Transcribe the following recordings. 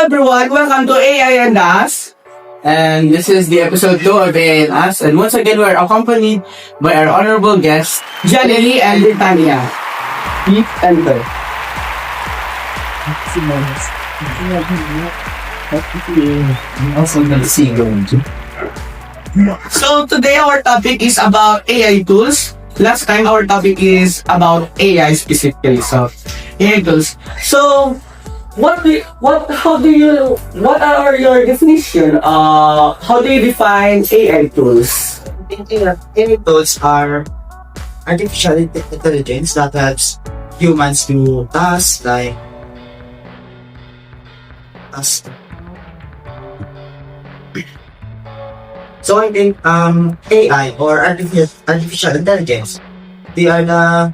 everyone, welcome to AI and Us. And this is the episode 2 of AI and Us. And once again, we're accompanied by our honorable guests, Janely and Britannia. Please enter. So today our topic is about AI tools. Last time our topic is about AI specifically. So AI tools. So what are your definition? How do you define AI tools? Thinking that AI tools are artificial intelligence that helps humans do tasks like tasks. So I think AI or artificial intelligence, they are the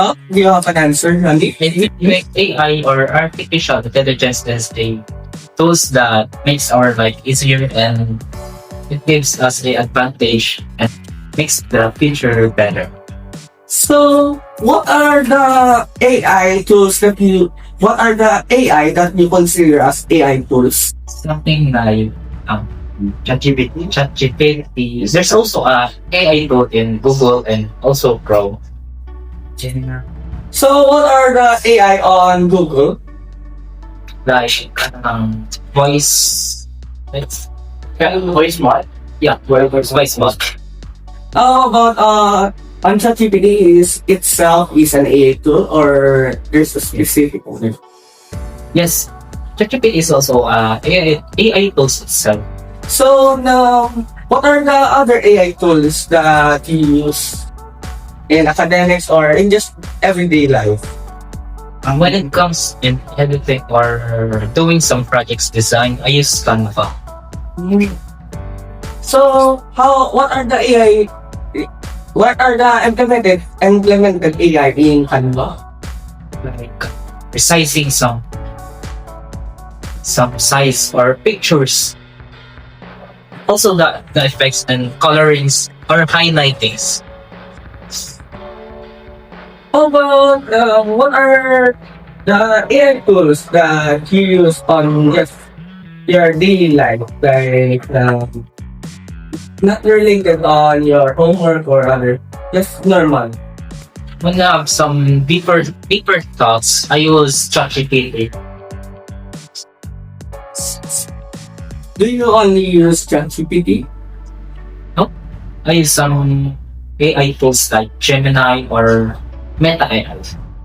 Oh, do you have an answer, Randy? AI or artificial intelligence is a tools that makes our life easier and it gives us the advantage and makes the future better. So, what are the AI that you consider as AI tools? Something like ChatGPT. There's also a AI tool in Google and also Chrome. So, what are the AI on Google? Like voice, voice mod. Yeah, voice mod. How about on ChatGPT itself is an AI tool or there's a specific one? Yes, ChatGPT is also AI tools itself. So now, what are the other AI tools that you use in academics or in just everyday life? When it comes in editing or doing some projects design, I use Canva. So what are the AI? What are the implemented AI in Canva? Like resizing some size or pictures. Also the effects and colorings or highlightings. How about what are the AI tools that you use on just your daily life, like not related on your homework or other, just normal? When I have some deeper thoughts, I use ChatGPT. Do you only use ChatGPT? No, I use some AI tools like Gemini or Meta AI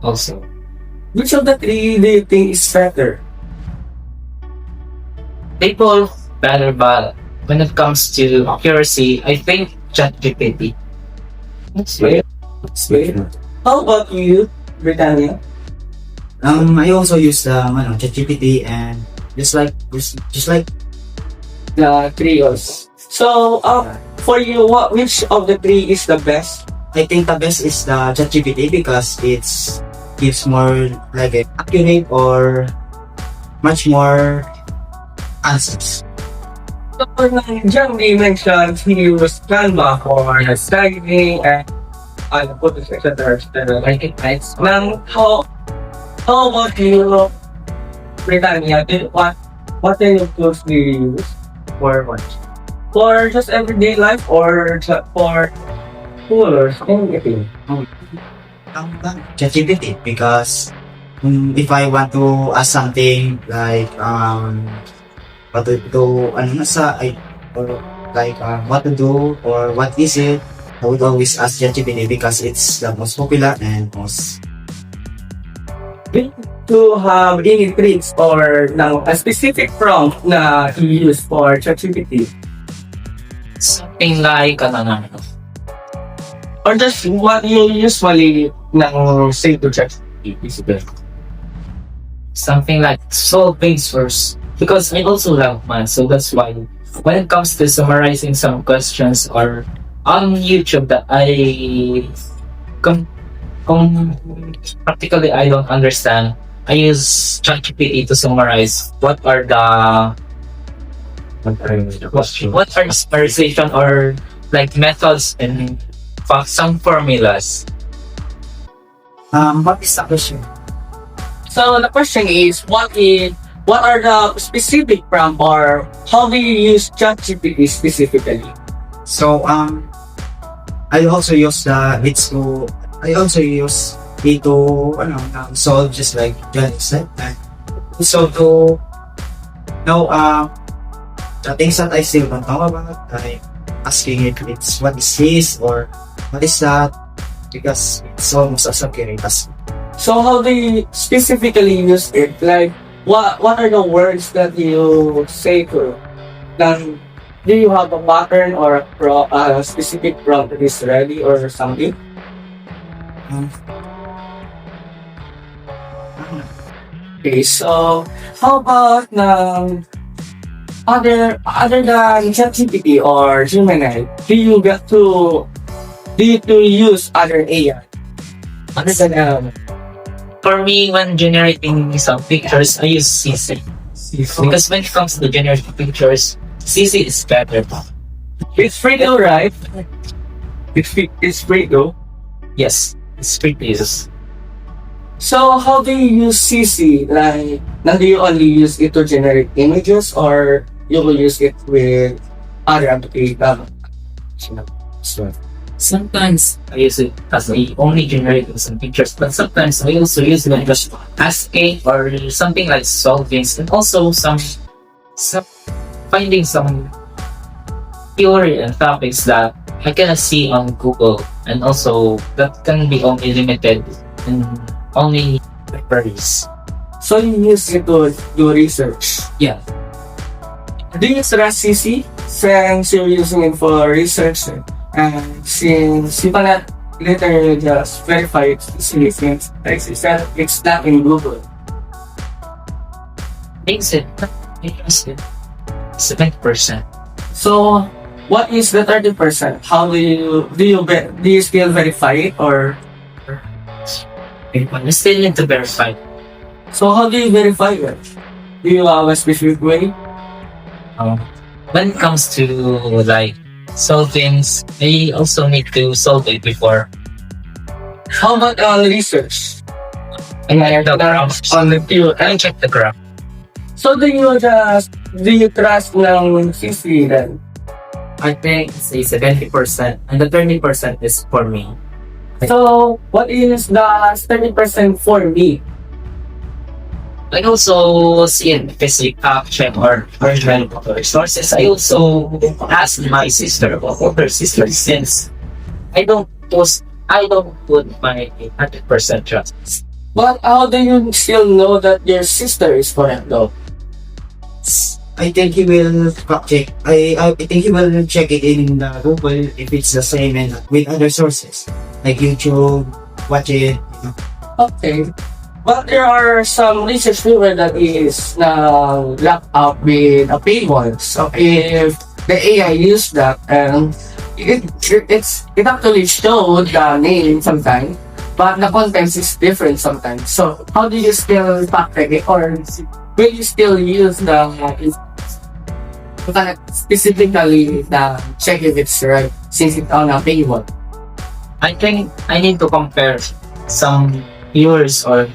also. Which of the three do you think is better? They both better, but when it comes to accuracy, I think ChatGPT. That's right. How about you, Britannia? I also use the ChatGPT and just like The trios. So, for you, which of the three is the best? I think the best is the ChatGPT because it's gives more like a accurate or much more answers. So, Jamie mentioned he used Canva for studying and put it etc. Now, how about you, Britannia? What kind of tools do you use? For what? For just everyday life or for school or anything? ChatGPT because if I want to ask something like what to do what to do or what is it, I would always ask ChatGPT because it's the most popular and most To have any tricks or a specific prompt na i-use for ChatGPT? Something like Or just what you usually say to ChatGPT? something like solving source, because I also love math, so that's why when it comes to summarizing some questions or on YouTube that I practically I don't understand, I use ChatGPT to summarize what are summarization or like methods and some formulas. What is the question? So the question is, what are the specific prompt or how do you use ChatGPT specifically? So I also use it to solve just like John said. And so to know the things that I still don't know about, like asking it it's what is this or what is that, because it's almost as accurate as. So how do you specifically use it? Like what are the words that you say to? Then do you have a pattern or a specific prompt that is ready or something? um, Okay, so how about other than ChatGPT or Gemini, do you to use other AI? Other than For me, when generating some pictures, I use CC. Because when it comes to generating pictures, CC is better. it's free though, right? It's free though. Yes, it's free to use. So how do you use CC? Like, now do you only use it to generate images or you will use it with other applications? Sometimes I use it as I only generate some pictures, but sometimes I also use it as asking or something like solving, and also some finding some theory and topics that I cannot see on Google, and also that can be only limited in only libraries. So you use it to do research. Yeah. Do you trust CC since you're using it for research and since you cannot later just verify it since it's not in Google? Makes it 70%. So what is the 30%? How do you still verify it or I still need to verify. so how do you verify it? Do you have a specific way? When it comes to like solving, I also need to solve it before. How about research? I check the graph. On the field. I check the graph. So do you trust ng CC then? I think it's a 70%, and the 30% is for me. So what is the 30% for me? I also see in physics check or original resources. I also ask my sister about her sister since I don't put my 100% trust. But how do you still know that your sister is correct though? I think he will check. I think he will check it in the Google if it's the same and with other sources like YouTube, watch it. Okay. But there are some research paper that is locked up with a paywall. So if the AI use that, it actually showed the name sometimes, but the content is different sometimes. So how do you still fact check it, or will you still use the specifically the check if it's right since it's on a paywall? I think I need to compare some viewers or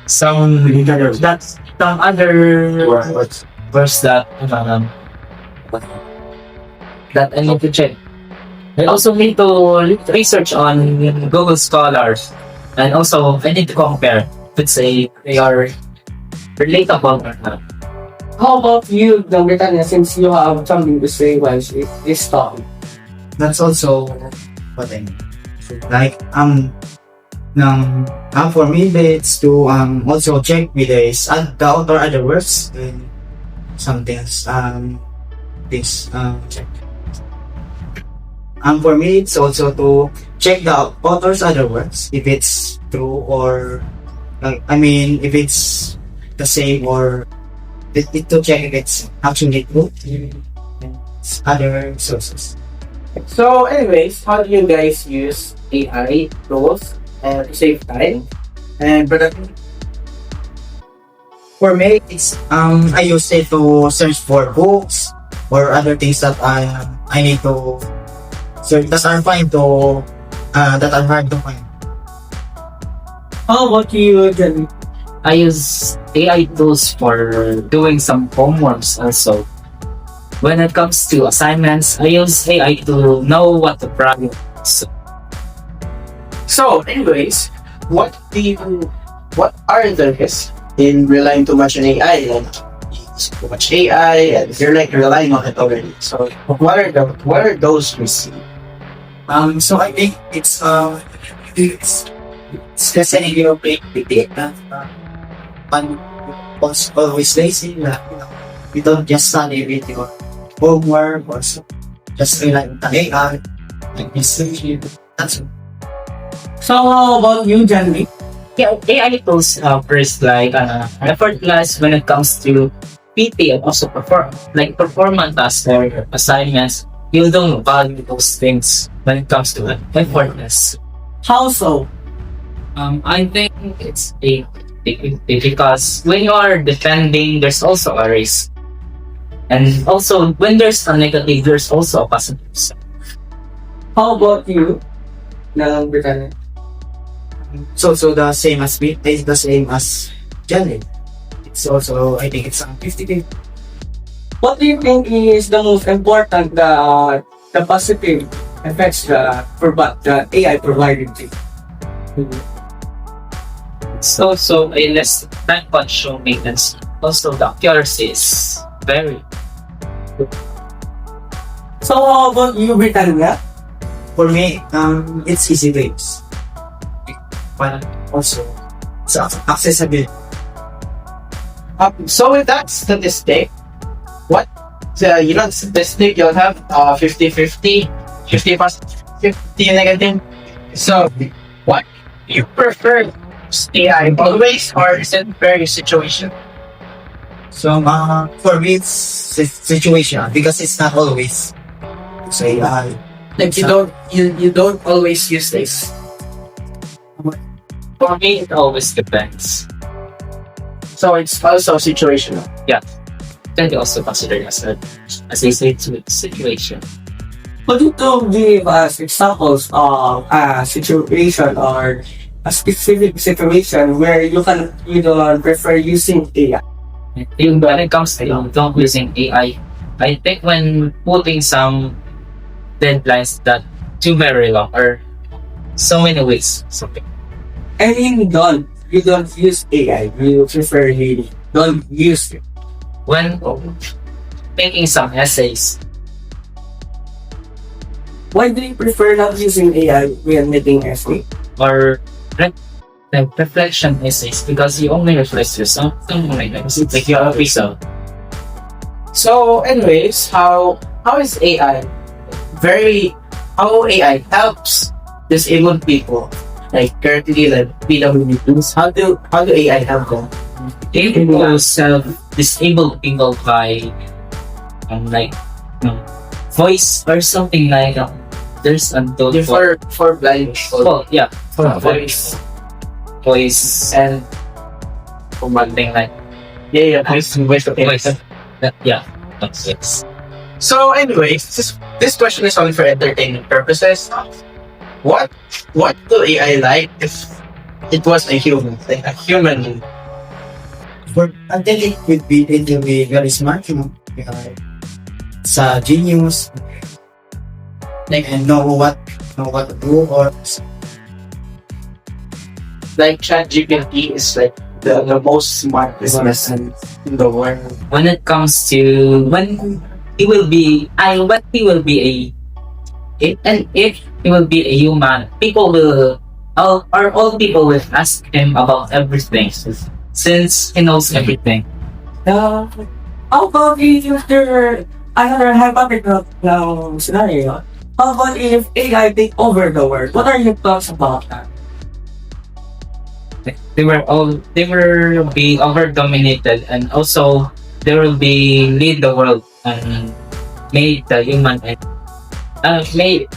some other words that I need to check. I also need to research on Google Scholars, and also I need to compare if they are relatable or not. How about you, Britannia, since you have something to say while she is talking? That's also what I mean. Like for me it's to also check with the author other works and some things check. For me it's also to check the author's other works if it's true or if it's the same, or to check if it's actually true in other sources. So anyways, how do you guys use AI tools to save time and productivity? For me, it's I use it to search for books or other things that I need to search that are hard to find. How about you, Jenny? I use AI tools for doing some homeworks also. When it comes to assignments, I use AI to know what the problem is. So, anyways, what are the risks in relying too much on AI? Like, you use too much AI, and you're like relying on it already. So, what are those risks? So I think it's necessary you make the data. And also always lazy na, you don't just study with your homework or just rely on the AI, like research it. That's it. So how about you, Janvi? Yeah, AI tools first like effortless when it comes to PT and also performance tasks or assignments. You don't value those things when it comes to effortless. How so? I think it's because when you are defending, there's also a risk, and also when there's a negative, there's also a positive side. How about you, Nang Britannia? It's also the same as me. It's the same as Jenny. It's also, I think it's 50-50. What do you think is the most important, the positive effects the AI provided to you? It's also a less time consuming, and also the accuracy is very good. So how about you, Britannia? For me, it's easy to use. But also, it's accessible. So with that statistic, what the statistic you'll have 50-50, 50 positive, 50 negative. So what you prefer, AI always, or is it very situation? So, for me, it's situation because it's not always. So, Like you don't always use this. For me, it always depends. So it's also situational. Can be also considered as a situation. Could you to give us examples of a situation or a specific situation where you don't prefer using AI? When it comes to don't using AI, I think when putting some deadlines that too very long or so many weeks, something. I mean, you don't use AI. You prefer you don't use it. When making some essays, Why do you prefer not using AI when making essay? or like reflection essays, because you only reflect yourself, something like that. Like you have a result. So anyways, how is AI how AI helps disabled people like currently like PWDs? How do AI help them? Able to self disabled people by like voice or something like there's a tool For blind people. yeah, for Voice. voice and one thing like Yeah, voice. yeah, that's it. So anyways, this question is only for entertainment purposes. What do AI like if it was a human? Like a human. until it would be very smart, it's a genius, and know what to do, or Like ChatGPT is like the most smartest person in the world. When it comes to when he will be what he will be and if he will be a human, people will all people will ask him about everything since he knows everything. How about if there another hypothetical scenario? How about if AI take over the world? What are your thoughts about that? They will be over dominated, and also they will be lead the world and make the human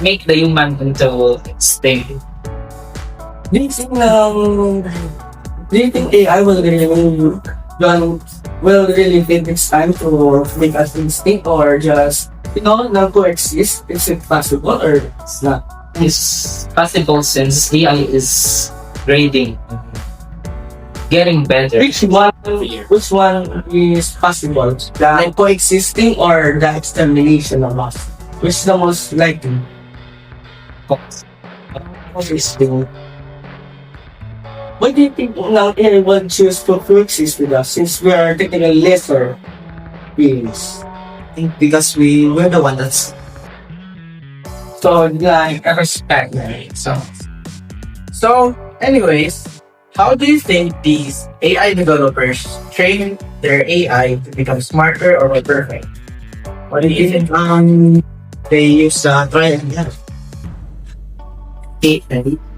make the human into extinct. Do you think AI will really take its time to make us instinct, or just not coexist? Is it possible or it's not? It's possible since AI is grading getting better. Which one is possible? The coexisting or the extermination of us? Which is the most likely? Coexisting. Why do you think now anyone choose to coexist with us since we are technically lesser beings? I think because we're the one that's So like I respect that. So, anyways, how do you think these AI developers train their AI to become smarter or more perfect? What do you think? they use try and error.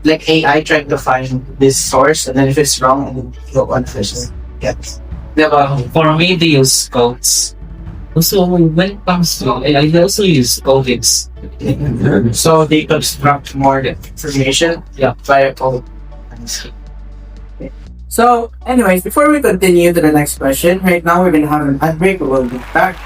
Like AI trying to find this source, and then if it's wrong, and then go on fish. Yes. Diba? For me, they use codes. Also, when it comes to AI, they also use codes. So they construct more information via code. So, anyways, before we continue to the next question, right now we're gonna have an ad break. We'll be back.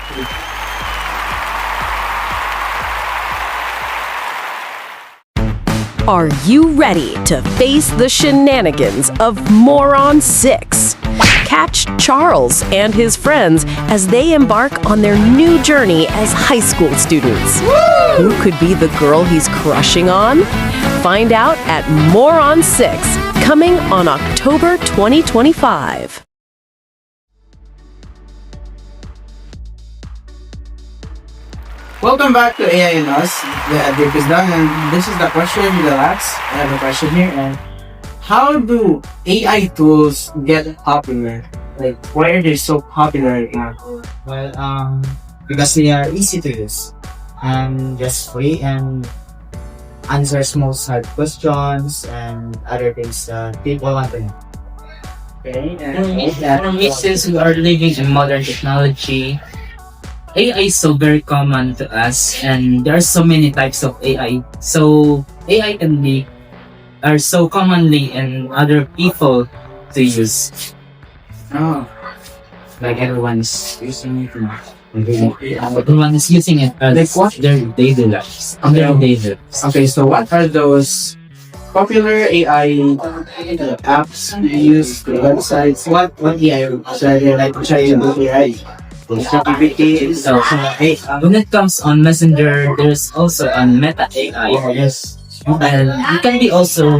Are you ready to face the shenanigans of Moron 6? Catch Charles and his friends as they embark on their new journey as high school students. Who could be the girl he's crushing on? Find out at Moron 6, coming on October 2025. Welcome back to AI and Us. The ad break is done, and this is the question you'll ask. I have a question here, and how do AI tools get popular? Like, why are they so popular right now? Well, because they are easy to use and just free and answers most hard questions and other things that people want to know. Okay, For me, since we are living in modern technology, AI is so very common to us, and there are so many types of AI. So AI can be are so commonly in other people to use. Oh, Like everyone's using it now. Everyone is using it as Like what? their daily lives. Okay. Their daily lives. okay. So, what are those popular AI apps you use, websites? What AI should I like to try to do AI? GPT. So, when it comes on Messenger, there's also on Meta AI. Yes. And it can be also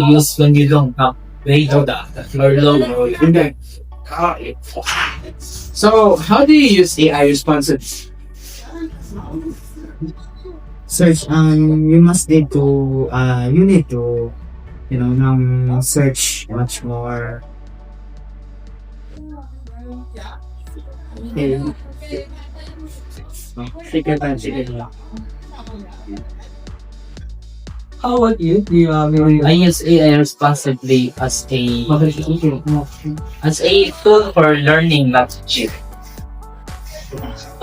used when you don't have radio data or low. Okay. So, how do you use AI responsibly? Search, you must need to, you need to, search much more. Okay. Take your time, How about you? Do you have your I use AI responsibly as a tool for learning, not to cheat.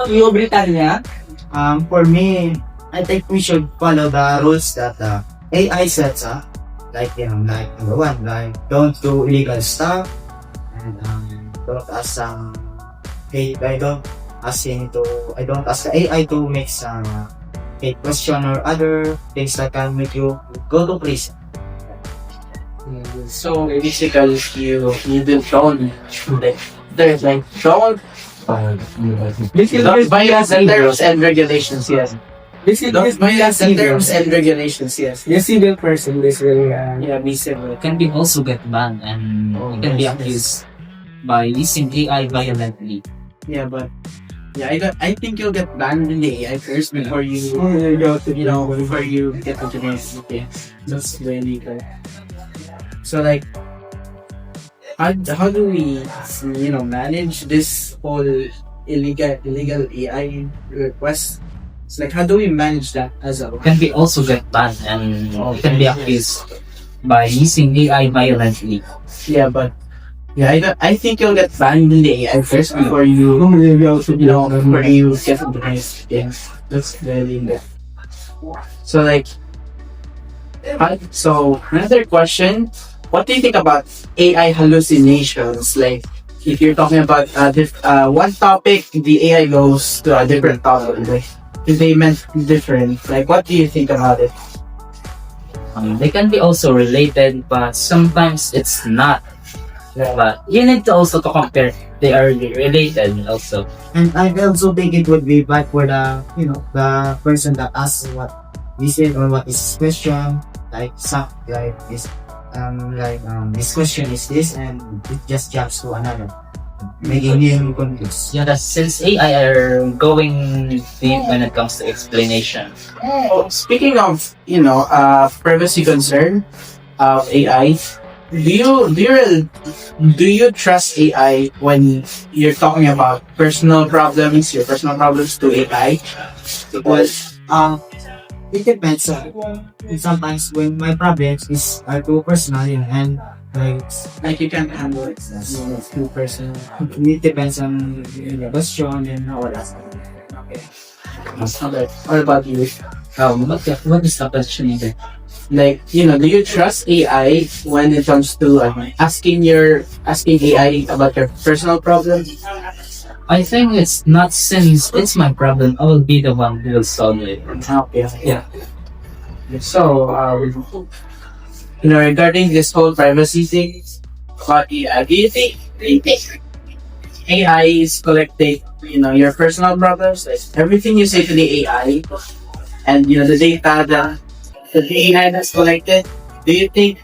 Yung Britannia? For me, I think we should follow the rules that AI sets up. Like, like number one, like don't do illegal stuff, and don't ask I don't ask the AI to make some hate question or other things that can make you go to prison. So basically, you don't like there's like don't violate the terms and regulations. Yes. Don't violate the terms and regulations. Yes. The civil person basically. Yeah, be civil. It can be also get banned, and it can be accused by using AI violently. Yeah, but I think you'll get banned in the AI first before you before you get into this. Yeah, that's really good. So like, how do we manage this whole illegal AI request? It's like, how do we manage that as a It can be also get banned, and it can be accused by using AI violently. yeah, but I think you'll get banned in the AI first before you before you get into this. Yeah, that's really good. So like, so another question. What do you think about AI hallucinations? Like, if you're talking about one topic, the AI goes to a different topic. Like, if they meant different, like, what do you think about it? They can be also related, but sometimes it's not. But you need to also to compare. They are related also. And I also think it would be bad for the, the person that asks what is it or what is this question. Like, this question is this, and it just jumps to another, making him confused. Yeah, that's since AI are going deep when it comes to explanation. Oh, speaking of, privacy concern of AI, do you trust AI when you're talking about your personal problems to AI? Well, it depends. Sometimes when my problems are too personal, and Like you can handle it as two person. it depends on the question and all that. Okay. What about you? What is the question again? Like, do you trust AI when it comes to asking AI about your personal problems? I think it's not since it's my problem. I will be the one who will solve it. Okay. Yeah. So, regarding this whole privacy thing, about AI, do you think AI is collecting, your personal problems, like everything you say to the AI, and the data that the AI that's collected? Do you think,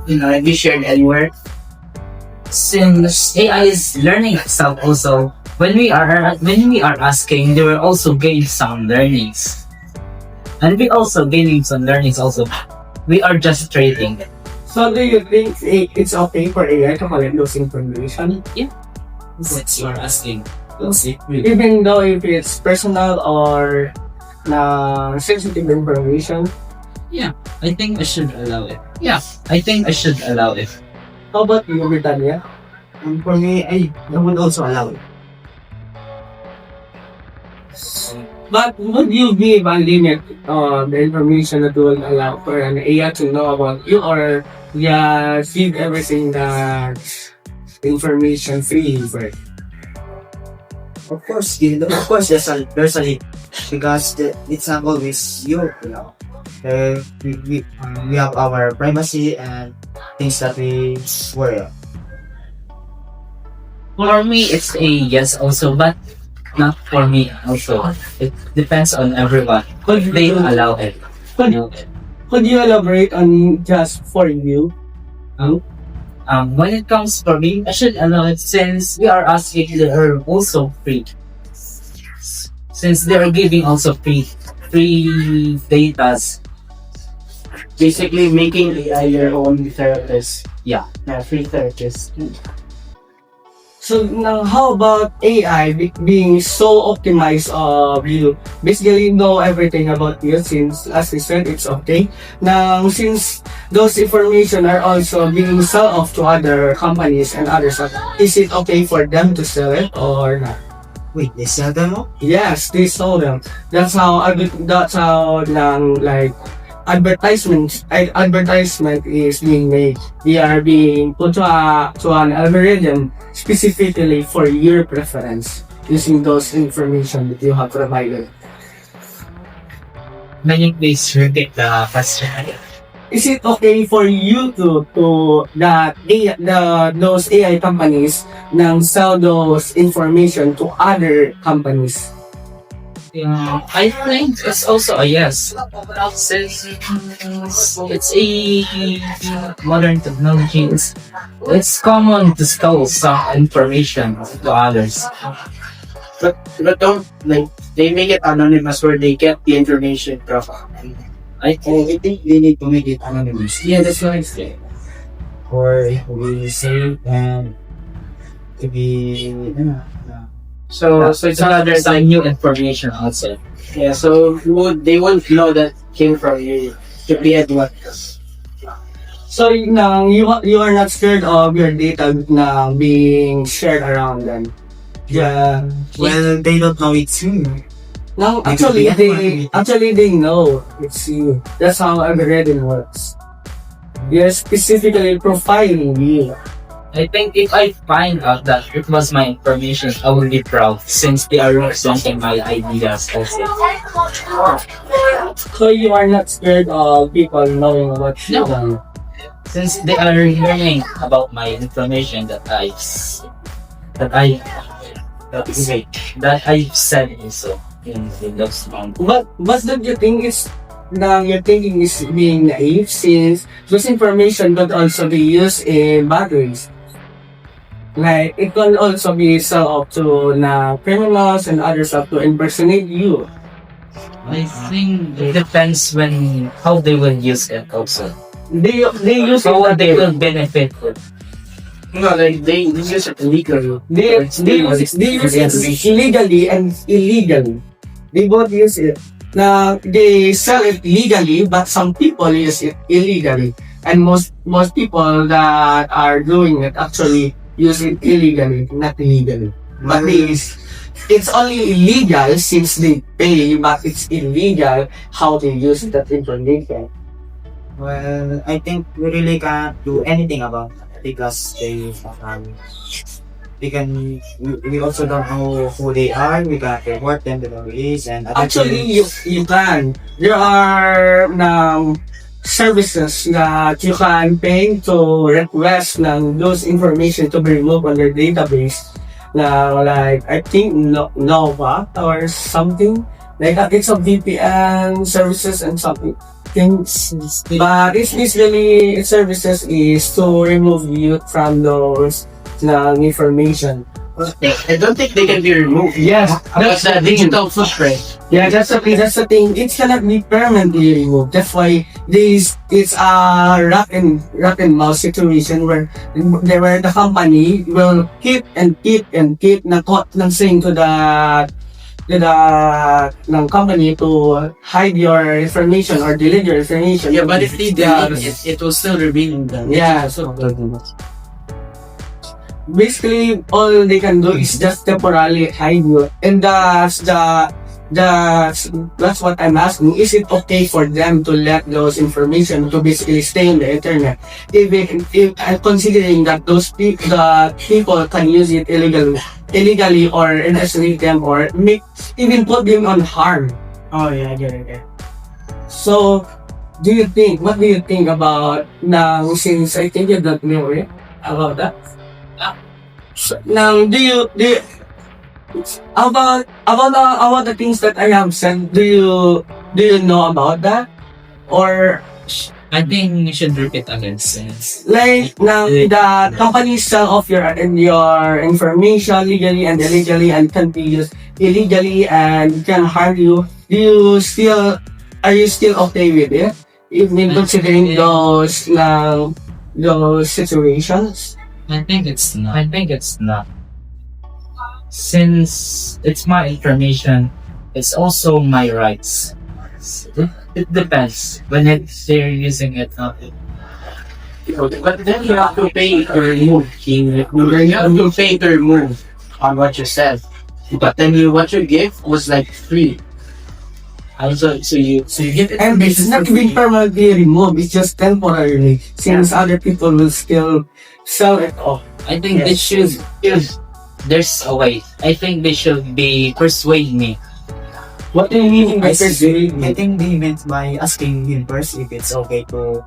it be shared anywhere? Since AI is learning itself also, when we are asking, they will also gain some learnings. And we also gaining some learnings also. We are just trading. So do you think it's okay for AI to collect those information? Since you are asking. Even though if it's personal or sensitive information? I think I should allow it. I think I should allow it. How about you, Britannia? And for me, I would also allow it. But would you give a limit on the information that will allow for an AI to know about you, or just give everything that information free for it? Of course, there's a limit, because it's not always you. We have our privacy and things that we worry about. For me, it's a yes also, but not for me also. It depends on everyone. Could they allow it? Could you elaborate on just for you? When it comes for me, I should allow it since we are asking they are also free. Since they are giving also free datas. Basically, making AI your own therapist. Yeah. Free therapist. So now, how about AI being so optimized of you? Basically, know everything about you, since, as we said, it's okay. Now, since those information are also being sold off to other companies and others, is it okay for them to sell it or not? Wait, they sell them all? Yes, they sell them. That's how advertisement is being made. They are being put to an algorithm specifically for your preference using those information that you have provided. Can you please repeat the question again? Is it okay for you to those AI companies nang sell those information to other companies? I think it's also a yes. Since it's a modern technology, it's common to steal some information to others. But don't, like, they make it anonymous where they get the information from. I think they need to make it anonymous. Yeah, that's what I say. Or it will be safe and to be, So it's another some time. new information also. Yeah. So they won't know that came from you to be at what. So now you are not scared of your data na being shared around them. Yeah. well, they don't know it's you. Now They could be anyone. actually they know it's you. That's how algorithm works. They're specifically profiling you. I think if I find out that it was my information, I will be proud since they are representing my ideas also. So you are not scared of people knowing what you No. done. since they are learning about my information that I that I've said also in those months. But don't you think is now your thinking is being naive since this information could also be used in batteries. Like it can also be sold up to criminals and others up to impersonate you. I think it depends when how they will use it also. They use it How that they they will benefit it. No, like they use it illegally. they use it illegally and illegally. They both use it. Now they sell it legally, but some people use it illegally, and most people that are doing it actually use it illegally, not legally. But it's only illegal since they pay, but it's illegal how they use that information. Well, I think we really can't do anything about that because we also don't know who they are. We can't report them to the police and other Actually, things. you can. There are services that you can pay to request those information to be removed on their database. Like I think Nova or something. Like it's a VPN services and something things. But it's basically services is to remove you from those information. I don't think they can be removed. Yes, That's the digital footprint. yeah, that's the thing. That's the thing. It cannot be permanently removed. That's why it's a rat and mouse situation where the company will keep saying to the company to hide your information or delete your information. Yeah, but if they delete it, it will still remain in the Yeah, so basically all they can do is just temporarily hide you, and that's what I'm asking. Is it okay for them to let those information to basically stay on the internet, if considering that people can use it illegally or impersonate them or even put them on harm? Oh yeah, I get it. So what do you think about now, since I think you don't know about that? Now, do you about the things that I have said? Do you know about that, or I think you should repeat again since like now the companies sell off your information legally and illegally and can be used illegally and can harm you? Are you still okay with it, even considering those situations? I think it's not. Since it's my information, it's also my rights. It depends when they're using it. But then you have to pay to remove. You have to pay to remove on what you said. But then what you give was like free. So you give it. And it's not being permanently removed, it's just temporarily, since other people will still sell it off. I think they should. There's a way. I think they should be persuade me. What do you mean by persuade I me? think they meant by asking him first if it's okay to,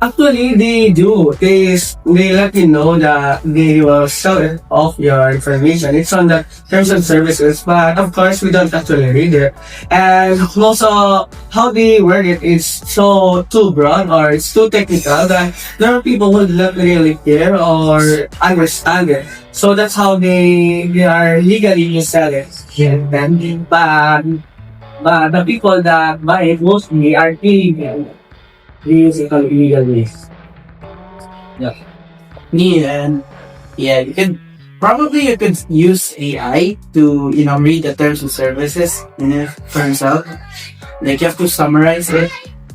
Actually, they do. They let you know that they will sell it off your information. It's on the terms and services, but of course we don't actually read it. And also, how they word it is so too broad or it's too technical that there are people who don't really care or understand it. So that's how they are legally sell it. And but the people that buy it mostly are illegal. They use it on illegal ways. Yeah, you could use AI to read the terms and services for yourself. Like you have to summarize it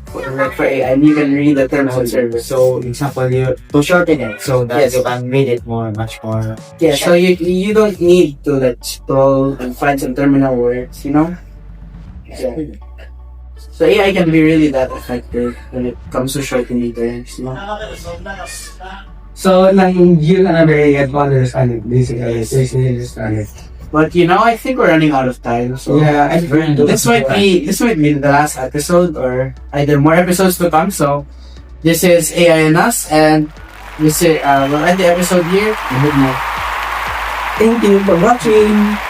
for AI, and you can read the terms and services. So, example, you to shorten it so that Yes. you can read it much more. Yeah, so you don't need to scroll and find some terminal words, So AI can be really that effective when it comes to shortening terms, So, you can very understand it, basically. Understand it. But I think we're running out of time. So Yeah, I agree. this might be the last episode, or either more episodes to come. So This is AI and Us, and we'll end the episode here. And good night. Thank you for watching.